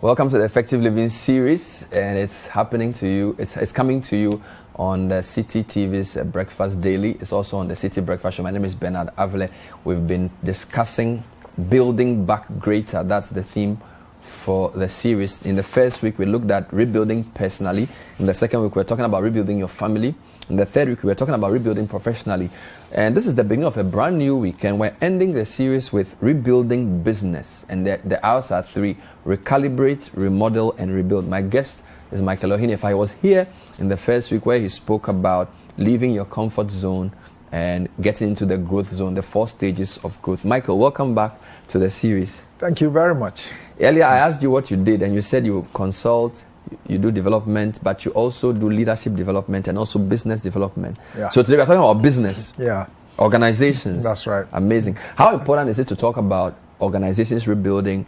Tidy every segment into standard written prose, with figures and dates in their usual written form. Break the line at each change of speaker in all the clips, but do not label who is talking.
Welcome to the Effective Living series, and it's happening to you. It's coming to you on the City TV's Breakfast Daily. It's also on the City Breakfast Show. My name is Bernard Avile. We've been discussing building back greater. That's the theme for the series. In the first week, we looked at rebuilding personally. In the second week, we're talking about rebuilding your family. In the third week, we're talking about rebuilding professionally. And this is the beginning of a brand new week, and we're ending the series with rebuilding business. And the R's are three: recalibrate, remodel, and rebuild. My guest is Michael Ohene. If I was here in the first week where he spoke about leaving your comfort zone and getting into the growth zone, the 4 stages of growth. Michael, welcome back to the series.
Thank you very much.
Earlier, I asked you what you did, and you said you consult, you do development, but you also do leadership development and also business development.
Yeah.
So today we're talking about business.
Yeah.
Organizations.
That's right.
Amazing. How important is it to talk about organizations rebuilding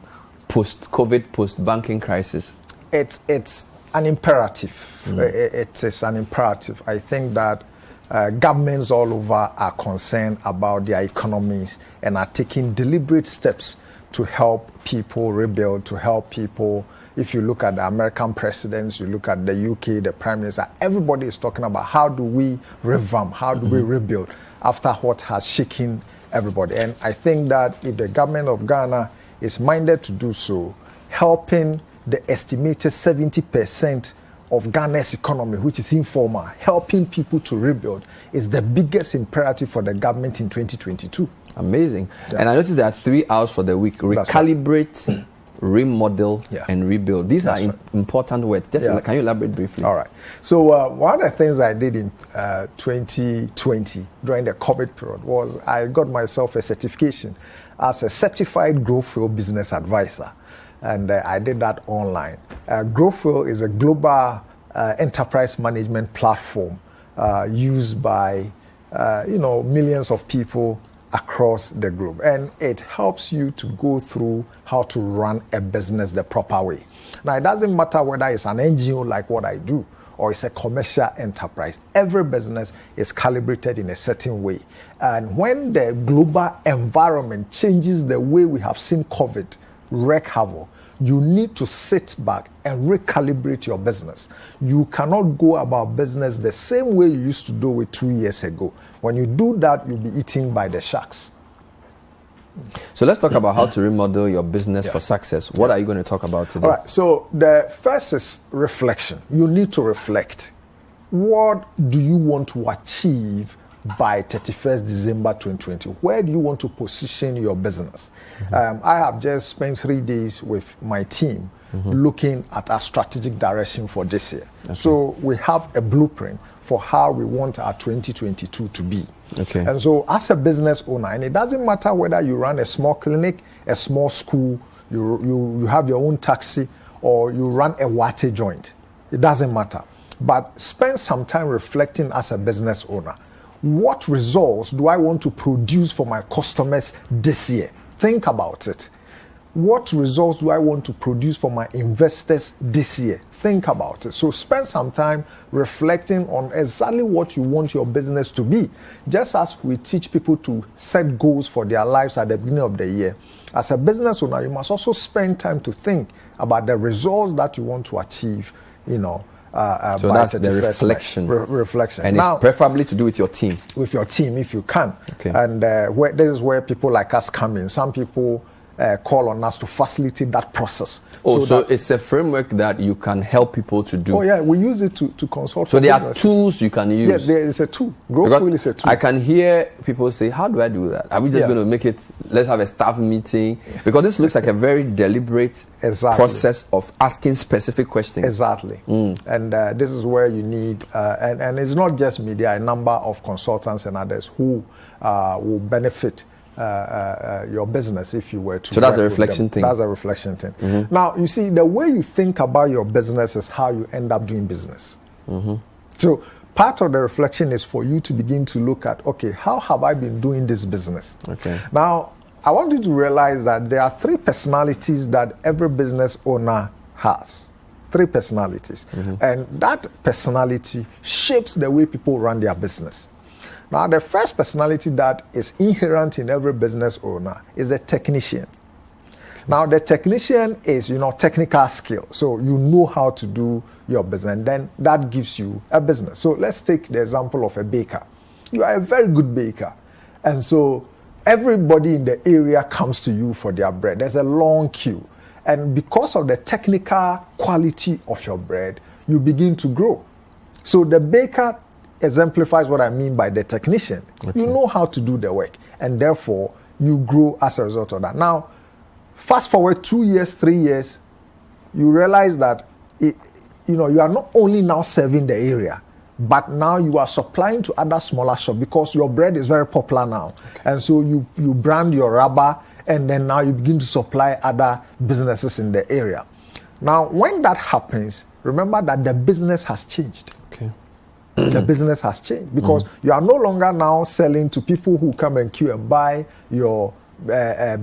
post-COVID, post-banking crisis?
It's an imperative. It is an imperative. I think that governments all over are concerned about their economies and are taking deliberate steps to help people rebuild, to help people. If you look at the American presidents, you look at the UK, the Prime Minister, everybody is talking about how do we revamp, how do we rebuild after what has shaken everybody. And I think that if the government of Ghana is minded to do so, helping the estimated 70% of Ghana's economy, which is informal, helping people to rebuild, is the biggest imperative for the government in 2022.
Amazing. Yeah. And I noticed there are 3 R's for the week: recalibrate, right, remodel, and rebuild. These are important words. Just can you elaborate briefly?
All right. So one of the things I did in 2020 during the COVID period was I got myself a certification as a certified Growthfield business advisor. And I did that online. Growthfield is a global enterprise management platform used by millions of people across the globe, and it helps you to go through how to run a business the proper way. Now, it doesn't matter whether it's an NGO like what I do or it's a commercial enterprise. Every business is calibrated in a certain way, and when the global environment changes the way we have seen COVID wreak havoc, you need to sit back and recalibrate your business. You cannot go about business the same way you used to do it 2 years ago. When you do that, you'll be eaten by the sharks.
So let's talk about how to remodel your business for success. What are you going to talk about today?
All right. So the first is reflection. You need to reflect. What do you want to achieve by 31st December 2020? Where do you want to position your business? I have just spent 3 days with my team looking at our strategic direction for this year. Okay. So we have a blueprint for how we want our 2022 to be.
Okay.
And so as a business owner, and it doesn't matter whether you run a small clinic, a small school, you have your own taxi, or you run a water joint, it doesn't matter. But spend some time reflecting as a business owner. What results do I want to produce for my customers this year? Think about it. What results do I want to produce for my investors this year? Think about it. So spend some time reflecting on exactly what you want your business to be. Just as we teach people to set goals for their lives at the beginning of the year, as a business owner, you must also spend time to think about the results that you want to achieve,
so that's the reflection.
Reflection.
And now, it's preferably to do with your team.
With your team, if you can.
Okay.
And this is where people like us come in. Some people call on us to facilitate that process.
So it's a framework that you can help people to do.
Oh yeah, we use it to consult.
So there are tools you can use.
Yeah, there is a tool. Growthfield is a tool.
I can hear people say, "How do I do that? Are we just going to make it? Let's have a staff meeting." Because this looks like a very deliberate process of asking specific questions.
Exactly. And this is where you need, and it's not just me. There are a number of consultants and others who will benefit your business if you were to.
So that's a reflection thing.
That's a reflection thing. Now, you see, the way you think about your business is how you end up doing business. So part of the reflection is for you to begin to look at, okay, how have I been doing this business?
Okay.
Now, I want you to realize that there are 3 personalities that every business owner has. 3 personalities. And that personality shapes the way people run their business. Now, the first personality that is inherent in every business owner is the technician. Now, the technician is, technical skill. So you know how to do your business, and then that gives you a business. So let's take the example of a baker. You are a very good baker. And so everybody in the area comes to you for their bread. There's a long queue. And because of the technical quality of your bread, you begin to grow. So the baker exemplifies what I mean by the technician. Okay. You know how to do the work, and therefore you grow as a result of that. Now, fast forward 2 years, 3 years, you realize that you are not only now serving the area, but now you are supplying to other smaller shops because your bread is very popular now. Okay. And so you brand your rubber, and then now you begin to supply other businesses in the area. Now, when that happens, remember that the business has changed.
Okay.
The business has changed because you are no longer now selling to people who come and queue and buy your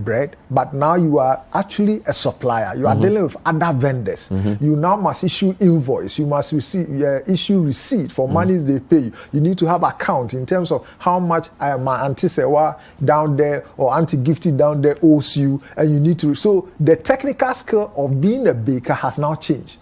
bread, but now you are actually a supplier. You are dealing with other vendors. You now must issue invoice. You must issue receipt for monies they pay you. You need to have account in terms of how much my Auntie Sewa down there or Auntie Gifty down there owes you, and you need to. So the technical skill of being a baker has now changed.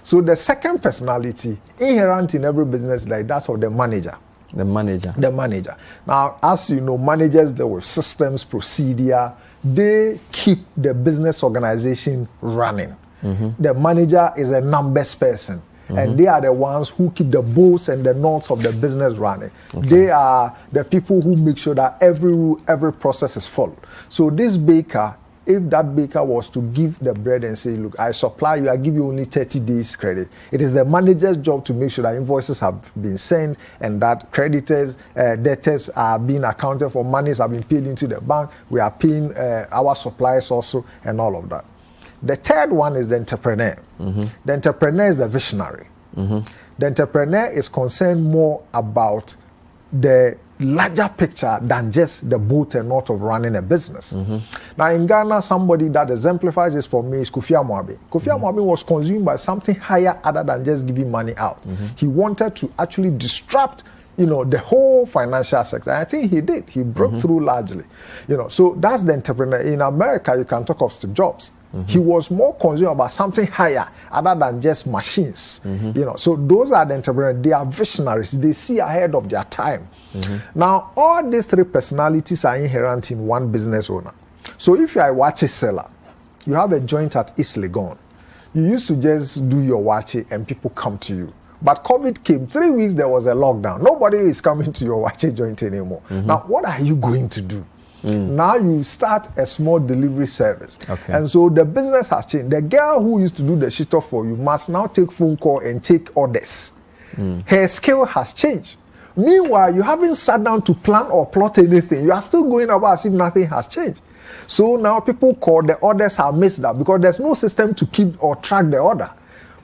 So the second personality inherent in every business like that of the manager.
The manager.
The manager. Now, as you know, managers deal with systems, procedure. They keep the business organization running. The manager is a numbers person. And they are the ones who keep the bolts and the nuts of the business running. Okay. They are the people who make sure that every process is followed. So this baker, if that baker was to give the bread and say, look, I supply you, I give you only 30 days credit. It is the manager's job to make sure that invoices have been sent and that creditors, debtors are being accounted for, monies have been paid into the bank. We are paying our suppliers also and all of that. The third one is the entrepreneur. The entrepreneur is the visionary. The entrepreneur is concerned more about the larger picture than just the bolt and knot of running a business. Now in Ghana, somebody that exemplifies this for me is Kofi Amoabi. Kofi Amoabi was consumed by something higher other than just giving money out. He wanted to actually disrupt the whole financial sector. I think he did. He broke through largely. So that's the entrepreneur. In America, you can talk of Steve Jobs. He was more concerned about something higher other than just machines. So those are the entrepreneurs. They are visionaries. They see ahead of their time. Now, all these three personalities are inherent in one business owner. So if you are a watch seller, you have a joint at East Legon. You used to just do your watch and people come to you. But COVID came, 3 weeks there was a lockdown. Nobody is coming to your watch joint anymore. Now, what are you going to do? Now you start a small delivery service. Okay. And so the business has changed. The girl who used to do the shit off for you must now take phone call and take orders. Her skill has changed. Meanwhile, you haven't sat down to plan or plot anything. You are still going about as if nothing has changed. So now people call, the orders are missed up because there's no system to keep or track the order.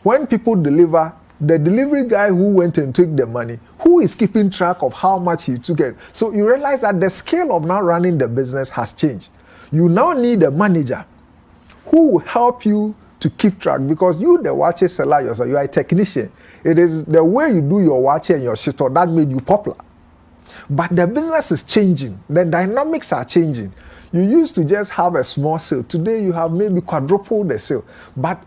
When people deliver, the delivery guy who went and took the money, who is keeping track of how much he took it? So you realize that the scale of now running the business has changed. You now need a manager who will help you to keep track because you, the watch seller yourself, you are a technician. It is the way you do your watch and your shit that made you popular. But the business is changing. The dynamics are changing. You used to just have a small sale. Today you have maybe quadrupled the sale. But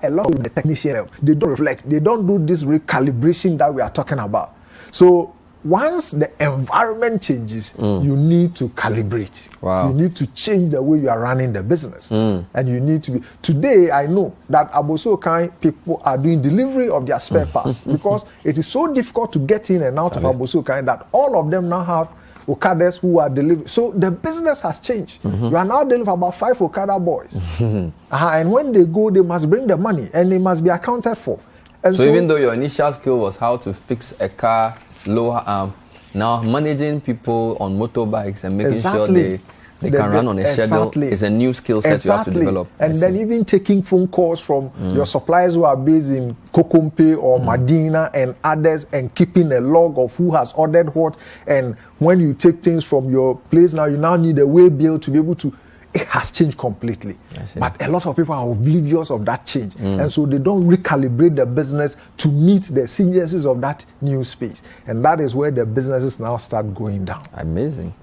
a lot of the technicians, they don't reflect. They don't do this recalibration that we are talking about. So once the environment changes, you need to calibrate.
Wow.
You need to change the way you are running the business. And you need to be. Today, I know that Abosokai people are doing delivery of their spare parts because it is so difficult to get in and out of Abosokai that all of them now have Okadas who are delivering. So the business has changed. You are now dealing with about 5 Okada boys. And when they go, they must bring the money and they must be accounted for. And
so even though your initial skill was how to fix a car, lower arm, now managing people on motorbikes and making sure they can run on a schedule is a new skill set you have to develop.
And then even taking phone calls from your suppliers who are based in Kokompe or Medina and others and keeping a log of who has ordered what. And when you take things from your place now, you now need a way bill to be able to. It has changed completely. But a lot of people are oblivious of that change. And so they don't recalibrate the business to meet the exigencies of that new space. And that is where the businesses now start going down.
Amazing.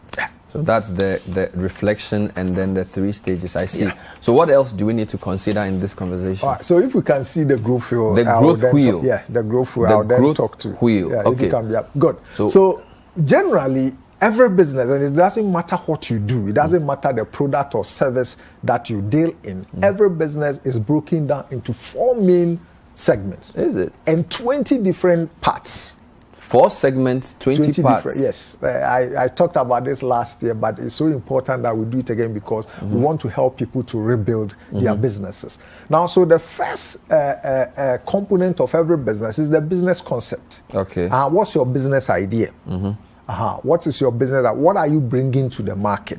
So that's the reflection and then the 3 stages. I see.
Yeah.
So what else do we need to consider in this conversation?
All right, so if we can see the growth wheel.
The growth wheel.
The growth wheel.
The
I'll then
growth
talk to.
wheel.
Yeah,
Okay.
if you can be up. Good. So generally, every business, and it doesn't matter what you do, it doesn't matter the product or service that you deal in, every business is broken down into 4 main segments.
Is it?
And 20 different parts.
4 segments, 20 parts.
Different, yes. I talked about this last year, but it's so important that we do it again because we want to help people to rebuild their businesses. Now, so the first component of every business is the business concept.
Okay.
What's your business idea? What is your business? What are you bringing to the market?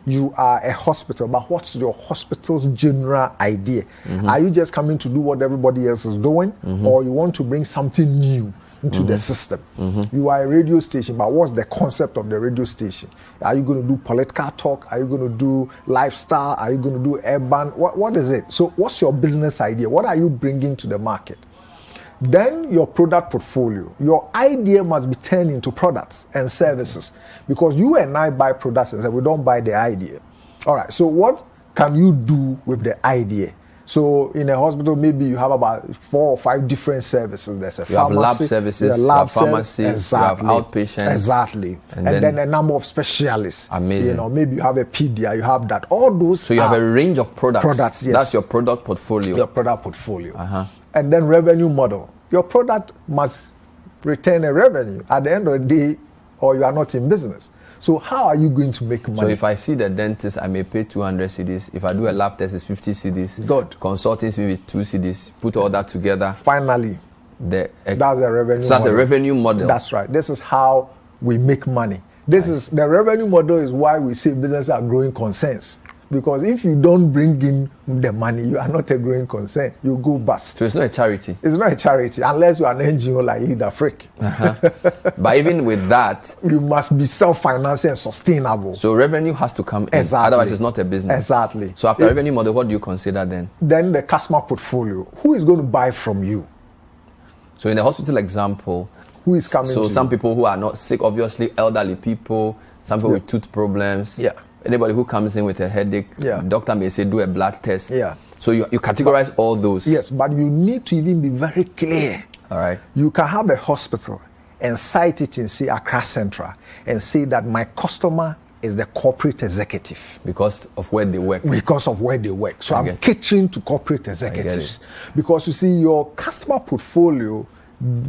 You are a hospital, but what's your hospital's general idea? Are you just coming to do what everybody else is doing, or you want to bring something new into the system? You are a radio station, but what's the concept of the radio station? Are you going to do political talk? Are you going to do lifestyle? Are you going to do urban? What is it? So what's your business idea? What are you bringing to the market? Then your product portfolio. Your idea must be turned into products and services, because you and I buy products and we don't buy the idea. All right, so what can you do with the idea? So in a hospital, maybe you have about 4 or 5 different services. There's a
You have lab services, you have pharmacy,
exactly,
you have outpatients.
Exactly. And then a number of specialists.
Amazing.
You know, maybe you have a pedia, you have that. All those.
So you have a range of products.
Products, yes.
That's your product portfolio.
Your product portfolio. And then revenue model. Your product must return a revenue at the end of the day, or you are not in business. So how are you going to make money?
So if I see the dentist, I may pay 200 cedis. If I do a lab test, it's 50 cedis.
Good.
Consulting maybe 2 cedis. Put all that together.
Finally, that's a revenue
so that's
model.
a revenue model.
That's right. This is how we make money. The revenue model is why we say businesses are growing concerns. Because if you don't bring in the money, you are not a growing concern. You go bust.
So it's not a charity.
It's not a charity unless you are an NGO like Leader Freak.
But even with that,
you must be self-financing and sustainable.
So revenue has to come in.
Exactly.
Otherwise, it's not a business.
Exactly.
So after revenue model, what do you consider then?
Then the customer portfolio. Who is going to buy from you?
So in the hospital example,
who is coming?
So
to
some
you?
People who are not sick, obviously elderly people. Some people with tooth problems.
Yeah.
Anybody who comes in with a headache, doctor may say do a blood test.
Yeah.
So you categorize all those.
Yes, but you need to even be very clear.
All right.
You can have a hospital and cite it in, say, Accra Central and say that my customer is the corporate executive.
Because of where they work.
Because of where they work. So I'm catering to corporate executives. Because you see, your customer portfolio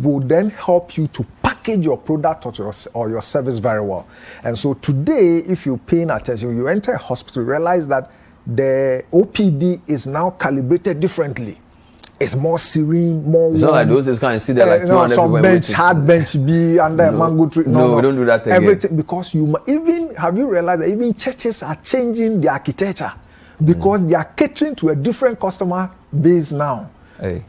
will then help you to package your product or your service very well. And so today, if you're paying attention, you enter a hospital, realize that the OPD is now calibrated differently. It's more serene, more
it's warm. Not like those days can see there like 200
some
people
bench, hard bench B under a mango tree.
No, we don't do that again.
Everything, because have you realized that even churches are changing the architecture because they are catering to a different customer base now.
Hey.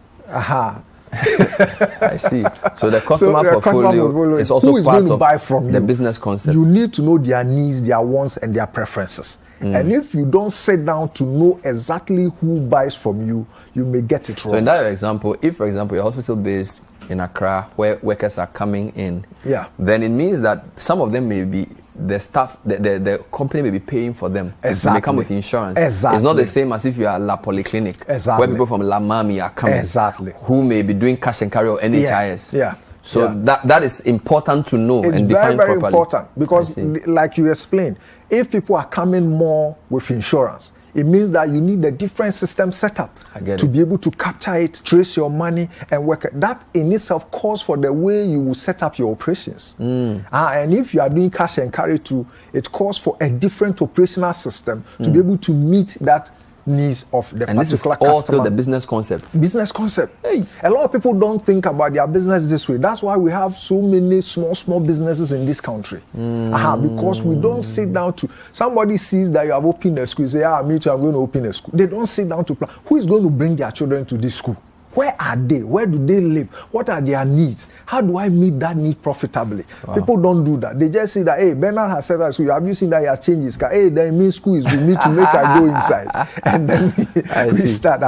I see. So the customer portfolio is also
who is
part
going to
of
buy from
the
you?
Business concept.
You need to know their needs, their wants, and their preferences. And if you don't sit down to know exactly who buys from you, you may get it wrong.
So in that example, if, for example, you're hospital based in Accra where workers are coming in, then it means that some of them may be the staff, the company may be paying for them.
Exactly.
They may come with insurance.
Exactly.
It's not the same as if you are La Polyclinic,
exactly.
where people from La Mami are coming,
exactly.
who may be doing cash and carry or NHIS.
Yeah.
So that is important to know and define properly.
It's very, very important because, like you explained, if people are coming more with insurance, it means that you need a different system set up to be able to capture it, trace your money, and work it. That in itself calls for the way you will set up your operations. And if you are doing cash and carry too, it calls for a different operational system to be able to meet that needs of the particular customer.
And this is all still the business concept.
Business concept. Hey. A lot of people don't think about their business this way. That's why we have so many small businesses in this country. Because we don't sit down to, somebody sees that you have opened a school, you say, me too, I'm going to open a school. They don't sit down to plan. Who is going to bring their children to this school? Where are they? Where do they live? What are their needs? How do I meet that need profitably? Wow. People don't do that. They just see that, hey, Bernard has said that school. Have you seen that he has changed his car? Hey, then means school is with me to make her go inside. And then we start.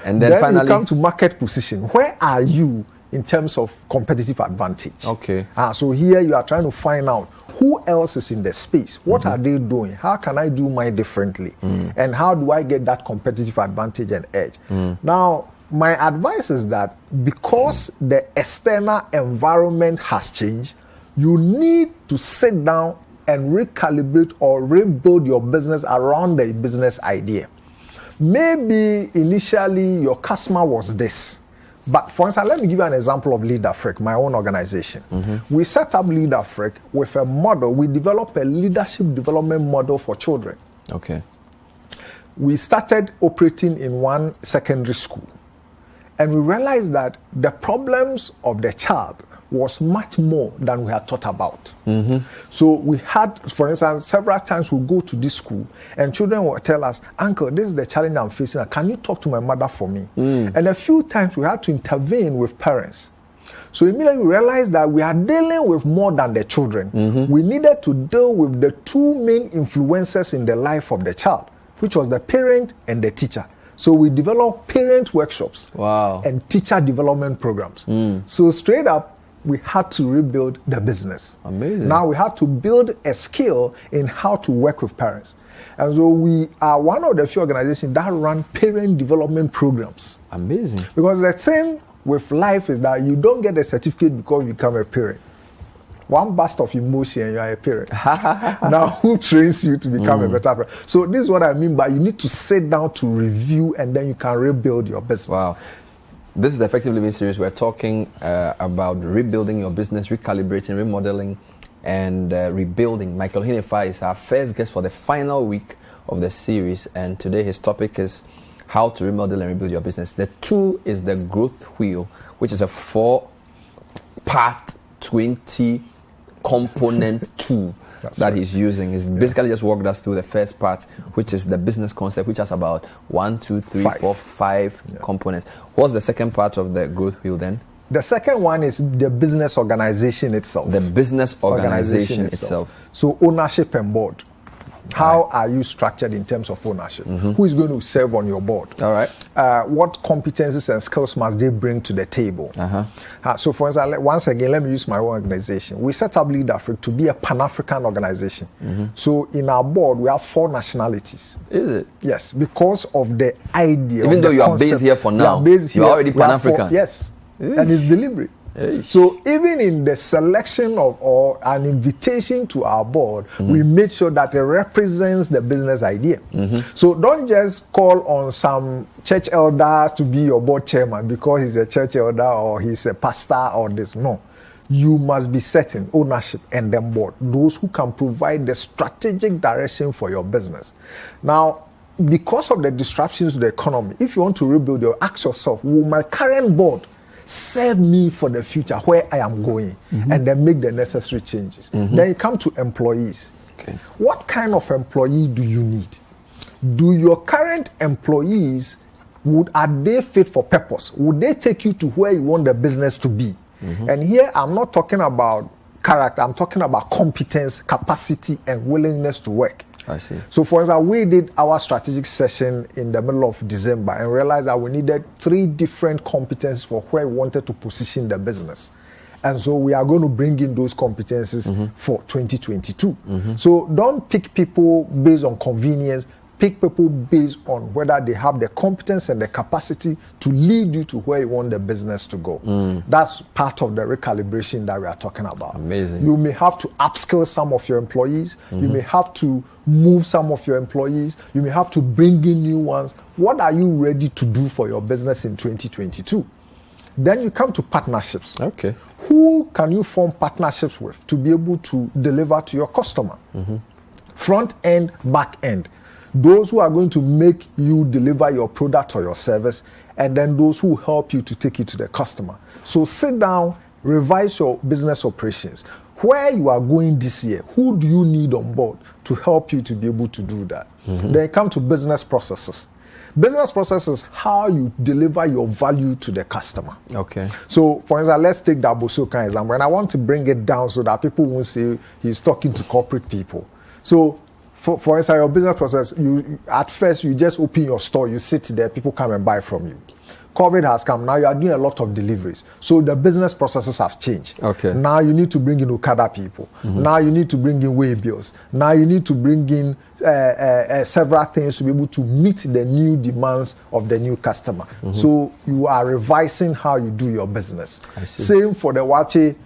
And then finally,
we come to market position. Where are you in terms of competitive advantage?
Okay.
So here you are trying to find out who else is in the space? What are they doing? How can I do mine differently? And how do I get that competitive advantage and edge? Now, my advice is that because the external environment has changed, you need to sit down and recalibrate or rebuild your business around the business idea. Maybe initially your customer was this. But for instance, let me give you an example of Leader Frick, my own organization. We set up Leader Frick with a model. We developed a leadership development model for children.
Okay.
We started operating in one secondary school. And we realized that the problems of the child was much more than we had thought about. So we had, for instance, several times we go to this school and children will tell us, Uncle, this is the challenge I'm facing. Can you talk to my mother for me? And a few times we had to intervene with parents. So immediately we realized that we are dealing with more than the children. We needed to deal with the two main influences in the life of the child, which was the parent and the teacher. So we developed parent workshops and teacher development programs. So straight up, we had to rebuild the business.
Amazing.
Now we had to build a skill in how to work with parents. And so we are one of the few organizations that run parent development programs.
Amazing.
Because the thing with life is that you don't get a certificate because you become a parent. One burst of emotion and you are a parent. Now, who trains you to become a better parent? So this is what I mean by you need to sit down to review and then you can rebuild your business.
Wow. This is the Effective Living series. We're talking about rebuilding your business, recalibrating, remodeling, and rebuilding. Michael Ohene is our first guest for the final week of the series. And today his topic is how to remodel and rebuild your business. The 2 is the growth wheel, which is a 4-part 20 component tool that he's using. He's basically just walked us through the first part, which is the business concept, which has about 1, 2, 3, 4, 5 components. What's the second part of the growth wheel then? The
second one is the business organization itself.
The business organization itself.
So ownership and board. How are you structured in terms of ownership? Who is going to serve on your board?
All right.
What competencies and skills must they bring to the table? So for instance, once again, let me use my own organization. We set up Lead Africa to be a Pan-African organization. So in our board, we have 4 nationalities.
Is it?
Yes, because of the idea.
Even though you are based here for now, you are already Pan-African.
Yes, and it's deliberate. So even in the selection of or an invitation to our board, we made sure that it represents the business idea. So don't just call on some church elders to be your board chairman because he's a church elder or he's a pastor or this. No. You must be setting ownership and then board. Those who can provide the strategic direction for your business. Now, because of the disruptions to the economy, if you want to rebuild, ask yourself, will my current board serve me for the future where I am going, and then make the necessary changes. Then you come to employees. What kind of employee do you need? Do your current employees, are they fit for purpose? Would they take you to where you want the business to be? And here I'm not talking about character, I'm talking about competence, capacity, and willingness to work.
I see.
So for example, we did our strategic session in the middle of December and realized that we needed 3 different competencies for where we wanted to position the business. And so we are going to bring in those competencies for 2022. So don't pick people based on convenience. Pick people based on whether they have the competence and the capacity to lead you to where you want the business to go. That's part of the recalibration that we are talking about.
Amazing.
You may have to upskill some of your employees. You may have to move some of your employees. You may have to bring in new ones. What are you ready to do for your business in 2022? Then you come to partnerships.
Okay.
Who can you form partnerships with to be able to deliver to your customer? Front end, back end. Those who are going to make you deliver your product or your service, and then those who help you to take it to the customer. So sit down, revise your business operations. Where you are going this year, who do you need on board to help you to be able to do that? Then come to business processes. Business processes, how you deliver your value to the customer.
Okay.
So, for instance, let's take that Bosoka example. And I want to bring it down so that people won't say he's talking to corporate people. So, for instance, your business process, at first you just open your store, you sit there, people come and buy from you. COVID has come. Now you are doing a lot of deliveries. So the business processes have changed.
Okay.
Now you need to bring in Okada people. Now you need to bring in way bills. Now you need to bring in several things to be able to meet the new demands of the new customer. So you are revising how you do your business. Same for the Wache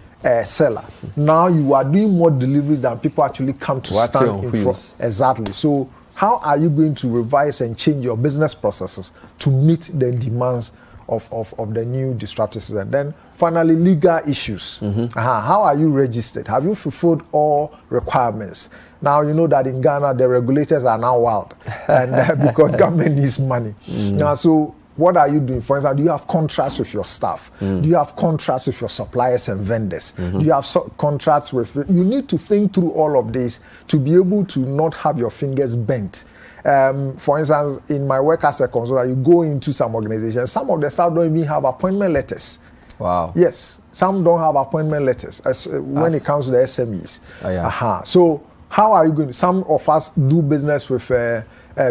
seller. Now you are doing more deliveries than people actually come to stand in front. Exactly. So how are you going to revise and change your business processes to meet the demands of the new disruptive system? And then finally, legal issues. How are you registered? Have you fulfilled all requirements? Now you know that in Ghana the regulators are now wild, and because government needs money. Now, so what are you doing? For example, do you have contracts with your staff? Do you have contracts with your suppliers and vendors? Do you have contracts with... You need to think through all of this to be able to not have your fingers bent. For instance, in my work as a consultant, you go into some organizations, some of the staff don't even have appointment letters.
Wow.
Yes, some don't have appointment letters when it comes to the SMEs. So how are you going to... Some of us do business with...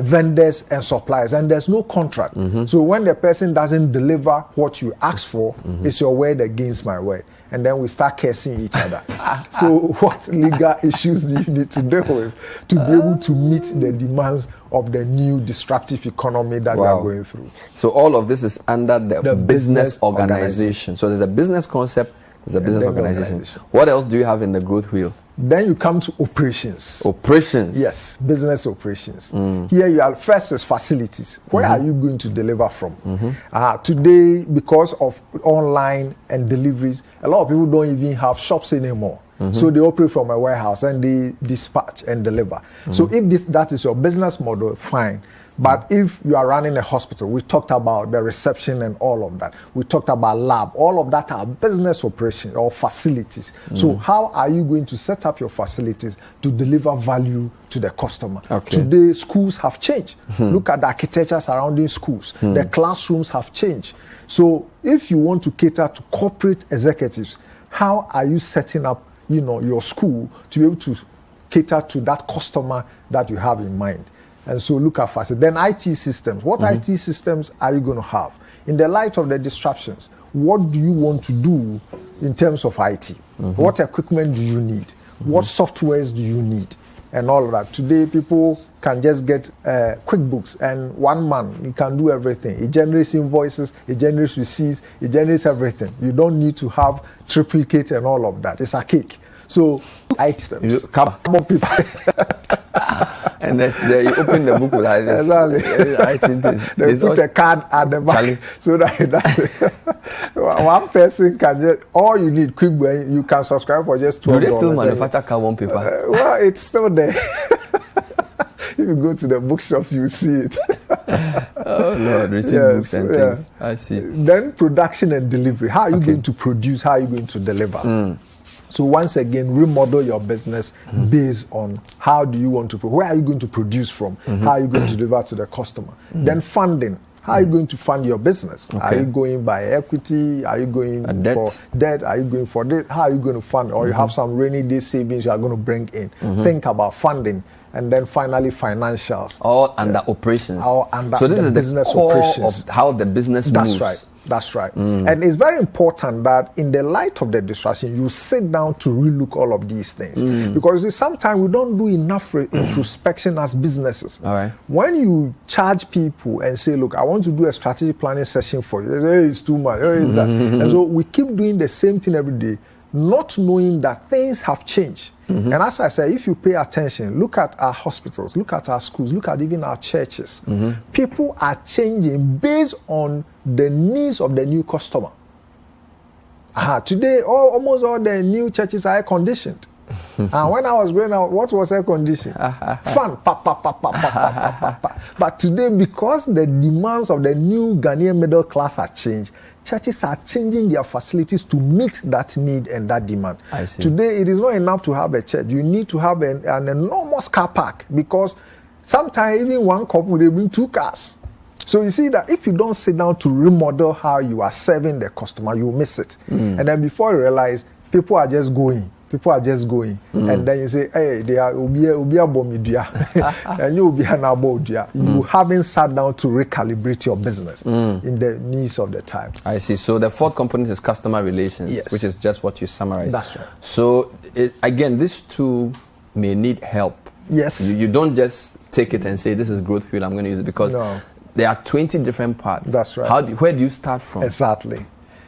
vendors and suppliers, and there's no contract. So when the person doesn't deliver what you ask for, it's your word against my word, and then we start cursing each other. So what legal issues do you need to deal with to be able to meet the demands of the new disruptive economy that we are going through?
So all of this is under the business organization. So there's a business concept, there's a business organization. What else do you have in the growth wheel?
Then you come to operations.
Operations?
Yes, business operations. Here you are, first is facilities. Where are you going to deliver from? Today, because of online and deliveries, a lot of people don't even have shops anymore. So they operate from a warehouse and they dispatch and deliver. So if that is your business model, fine. But if you are running a hospital, we talked about the reception and all of that. We talked about lab. All of that are business operations or facilities. So how are you going to set up your facilities to deliver value to the customer? Today, schools have changed. Look at the architecture surrounding schools. The classrooms have changed. So if you want to cater to corporate executives, how are you setting up, your school to be able to cater to that customer that you have in mind? And so look at facilities. Then IT systems. What IT systems are you going to have? In the light of the disruptions, what do you want to do in terms of IT? What equipment do you need? What softwares do you need? And all of that. Today, people can just get QuickBooks, and one man, he can do everything. It generates invoices, it generates receipts, it generates everything. You don't need to have triplicate and all of that. It's a cake. So, IT systems. Carbon people.
And then you open the book like this.
Exactly. They put a card at the back so that one person can just, all you need, QuickBooks, you can subscribe for just $12.
Do they still manufacture carbon paper?
Well, it's still there. If you go to the bookshops, you see it.
Oh Lord, receive books and things. I see.
Then production and delivery. How are you going to produce? How are you going to deliver? So once again, remodel your business based on how do you want to, where are you going to produce from? How are you going to deliver to the customer? Then funding. How are you going to fund your business? Are you going by equity? Are you going for debt? Are you going for this? How are you going to fund? Or you have some rainy day savings you are going to bring in. Think about funding. And then finally, financials.
All under operations.
All under
so this is
business
the core
operations.
Of how the business moves.
That's right. And it's very important that in the light of the disruption, you sit down to relook all of these things. Because sometimes we don't do enough introspection as businesses.
All right.
When you charge people and say, look, I want to do a strategic planning session for you, they say, hey, it's too much, hey, it's that. And so we keep doing the same thing every day, not knowing that things have changed. And as I said, if you pay attention, look at our hospitals, look at our schools, look at even our churches. People are changing based on the needs of the new customer. Today, almost all the new churches are air conditioned. And when I was growing up, what was air conditioned? Fan. But today, because the demands of the new Ghanaian middle class have changed, churches are changing their facilities to meet that need and that demand.
I see.
Today, it is not enough to have a church. You need to have an enormous car park, because sometimes even one couple, they bring 2 cars. So you see that if you don't sit down to remodel how you are serving the customer, you miss it. And then before you realize, people are just going People are just going, and then you say, "Hey, they are ubia bomidia," and you ubia na bodia. You haven't sat down to recalibrate your business in the needs of the time.
I see. So the fourth component is customer relations,
Yes.
which is just what you summarized.
That's right.
So again, these two may need help.
Yes.
You don't just take it and say, "This is growth fuel, I'm going to use it," because there are 20 different parts.
That's right.
Where do you start from?
Exactly.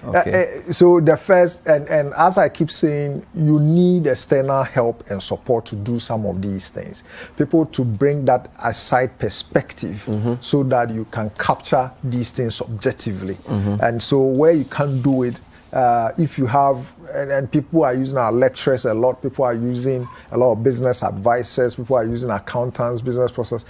Okay.
So the first, and as I keep saying, you need external help and support to do some of these things. People to bring that aside perspective so that you can capture these things objectively. And so where you can't do it, if you have, and people are using our lecturers a lot, people are using a lot of business advisors, people are using accountants, business process.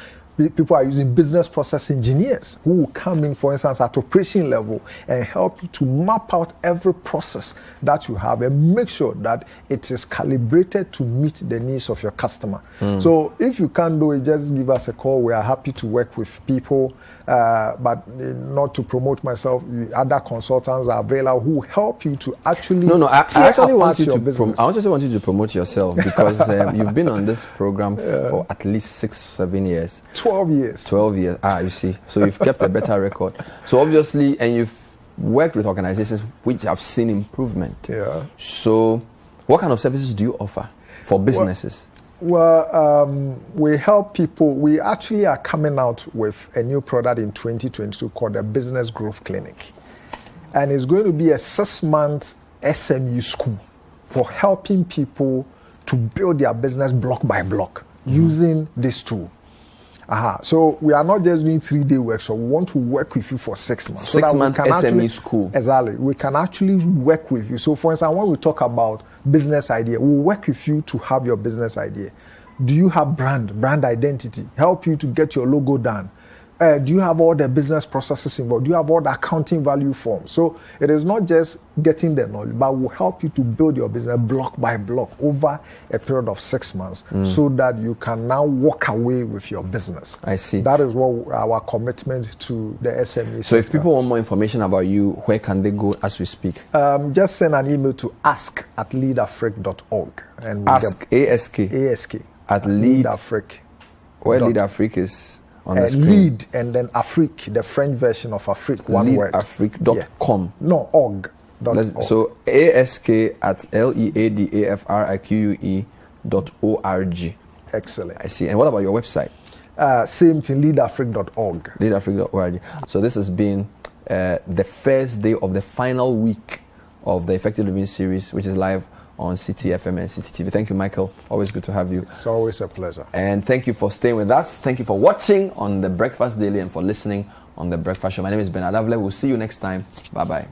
People are using business process engineers who will come in, for instance, at operation level and help you to map out every process that you have and make sure that it is calibrated to meet the needs of your customer. So if you can't do it, just give us a call. We are happy to work with people, but not to promote myself. Other consultants are available who help you to actually
I actually want you to promote yourself because you've been on this program for at least 6-7 years.
12 years.
12 years. You see. So you've kept a better record. So obviously, and you've worked with organizations which have seen improvement.
Yeah.
So what kind of services do you offer for businesses?
Well, we help people. We actually are coming out with a new product in 2022 called the Business Growth Clinic. And it's going to be a 6-month SME school for helping people to build their business block by block using this tool. So we are not just doing 3-day workshop. We want to work with you for 6 months.
6-month SME school.
Exactly. We can actually work with you. So for instance, when we talk about business idea, we'll work with you to have your business idea. Do you have brand identity? Help you to get your logo done. Do you have all the business processes involved? Do you have all the accounting value forms? So it is not just getting the knowledge, but will help you to build your business block by block over a period of 6 months so that you can now walk away with your business.
I see.
That is what our commitment to the SME.
So if people want more information about you, where can they go as we speak?
Just send an email to ask@leadafrique.org. And
ask, A-S-K.
A-S-K.
At Leadafrique. Where Leadafrique is on the screen.
Lead and then Afrique, the French version of Afrique, one word.
Leadafrique.com.
Yeah. No, org.
So ask@leadafrique.org.
Excellent.
I see. And what about your website?
Same thing, leadafrique.org.
Leadafrique.org. So this has been the first day of the final week of the Effective Living series, which is live on City FM and City TV. Thank you, Michael. Always good to have you.
It's always a pleasure.
And thank you for staying with us. Thank you for watching on The Breakfast Daily and for listening on The Breakfast Show. My name is Bernard Avle. We'll see you next time. Bye-bye.